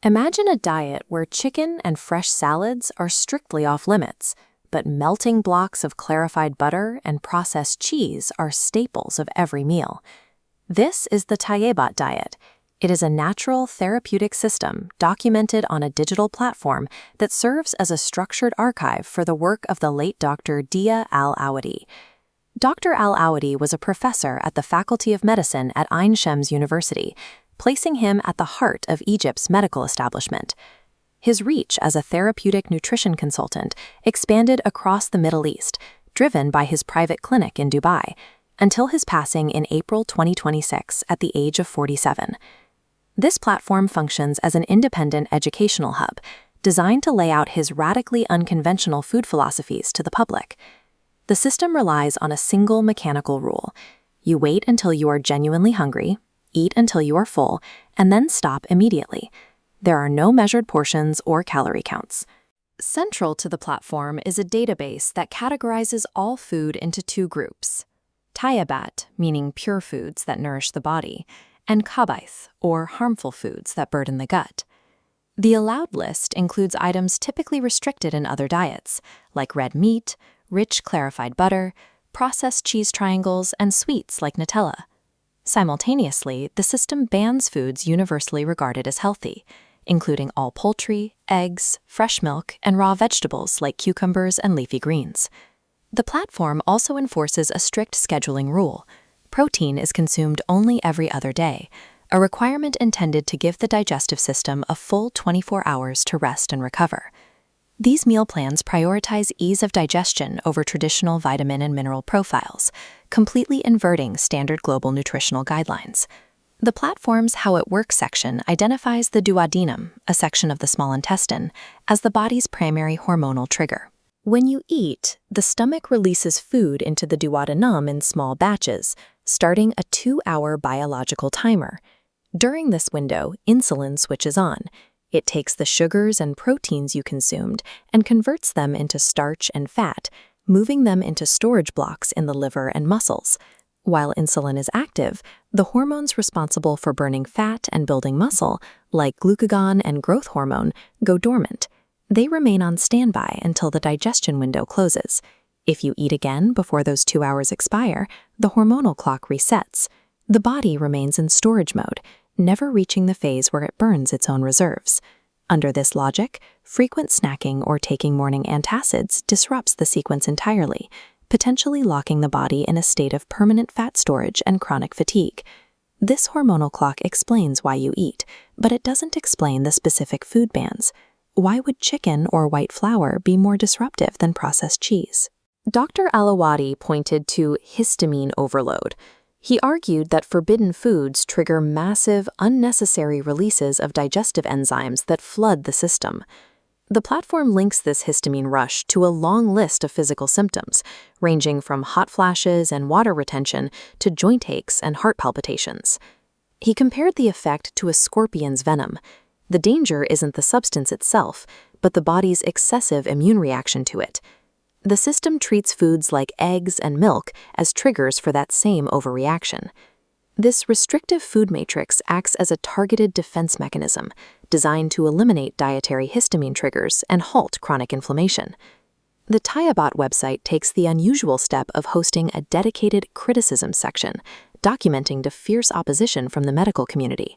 Imagine a diet where chicken and fresh salads are strictly off limits, but melting blocks of clarified butter and processed cheese are staples of every meal. This is the Tayyebat Diet. It is a natural therapeutic system documented on a digital platform that serves as a structured archive for the work of the late Dr Diaa Al Awadi. Dr Al Awadi was a professor at the Faculty of Medicine at Ain Shams University, placing him at the heart of Egypt's medical establishment. His reach as a therapeutic nutrition consultant expanded across the Middle East, driven by his private clinic in Dubai, until his passing in April 2026 at the age of 47. This platform functions as an independent educational hub, designed to lay out his radically unconventional food philosophies to the public. The system relies on a single mechanical rule. You wait until you are genuinely hungry, eat until you are full, and then stop immediately. There are no measured portions or calorie counts. Central to the platform is a database that categorizes all food into two groups: Tayyebat, meaning pure foods that nourish the body, and khabaith, or harmful foods that burden the gut. The allowed list includes items typically restricted in other diets, like red meat, rich clarified butter, processed cheese triangles, and sweets like Nutella. Simultaneously, the system bans foods universally regarded as healthy, including all poultry, eggs, fresh milk, and raw vegetables like cucumbers and leafy greens. The platform also enforces a strict scheduling rule. Protein is consumed only every other day, a requirement intended to give the digestive system a full 24 hours to rest and recover. These meal plans prioritize ease of digestion over traditional vitamin and mineral profiles, completely inverting standard global nutritional guidelines. The platform's How It Works section identifies the duodenum, a section of the small intestine, as the body's primary hormonal trigger. When you eat, the stomach releases food into the duodenum in small batches, starting a 2-hour biological timer. During this window, insulin switches on. It takes the sugars and proteins you consumed and converts them into starch and fat, moving them into storage blocks in the liver and muscles. While insulin is active, the hormones responsible for burning fat and building muscle, like glucagon and growth hormone, go dormant. They remain on standby until the digestion window closes. If you eat again before those 2 hours expire, the hormonal clock resets. The body remains in storage mode, never reaching the phase where it burns its own reserves. Under this logic, frequent snacking or taking morning antacids disrupts the sequence entirely, potentially locking the body in a state of permanent fat storage and chronic fatigue. This hormonal clock explains why you eat, but it doesn't explain the specific food bans. Why would chicken or white flour be more disruptive than processed cheese? Dr. Al Awadi pointed to histamine overload. He argued that forbidden foods trigger massive, unnecessary releases of digestive enzymes that flood the system. The platform links this histamine rush to a long list of physical symptoms, ranging from hot flashes and water retention to joint aches and heart palpitations. He compared the effect to a scorpion's venom. The danger isn't the substance itself, but the body's excessive immune reaction to it. The system treats foods like eggs and milk as triggers for that same overreaction. This restrictive food matrix acts as a targeted defense mechanism, designed to eliminate dietary histamine triggers and halt chronic inflammation. The Tayyebat website takes the unusual step of hosting a dedicated criticism section, documenting the fierce opposition from the medical community.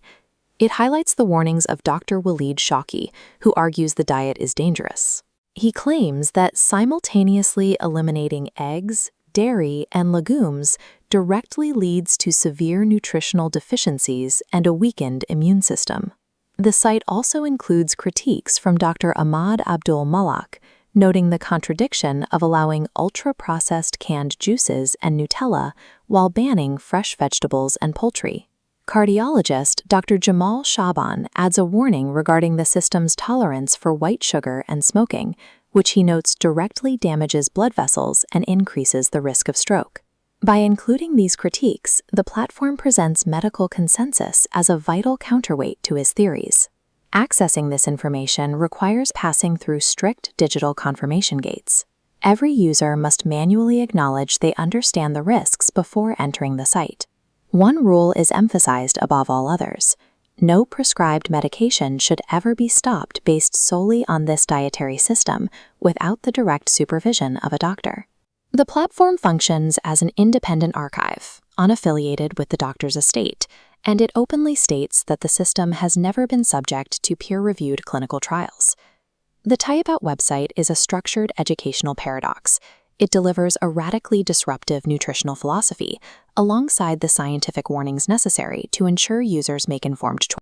It highlights the warnings of Dr. Walid Shawki, who argues the diet is dangerous. He claims that simultaneously eliminating eggs, dairy, and legumes directly leads to severe nutritional deficiencies and a weakened immune system. The site also includes critiques from Dr. Ahmad Abdul Malak, noting the contradiction of allowing ultra-processed canned juices and Nutella while banning fresh vegetables and poultry. Cardiologist Dr. Jamal Shaban adds a warning regarding the system's tolerance for white sugar and smoking, which he notes directly damages blood vessels and increases the risk of stroke. By including these critiques, the platform presents medical consensus as a vital counterweight to his theories. Accessing this information requires passing through strict digital confirmation gates. Every user must manually acknowledge they understand the risks before entering the site. One rule is emphasized above all others: No prescribed medication should ever be stopped based solely on this dietary system without the direct supervision of a doctor. The platform functions as an independent archive, unaffiliated with the doctor's estate, and it openly states that the system has never been subject to peer-reviewed clinical trials. The Tayyebat website is a structured educational paradox. It delivers a radically disruptive nutritional philosophy alongside the scientific warnings necessary to ensure users make informed choices.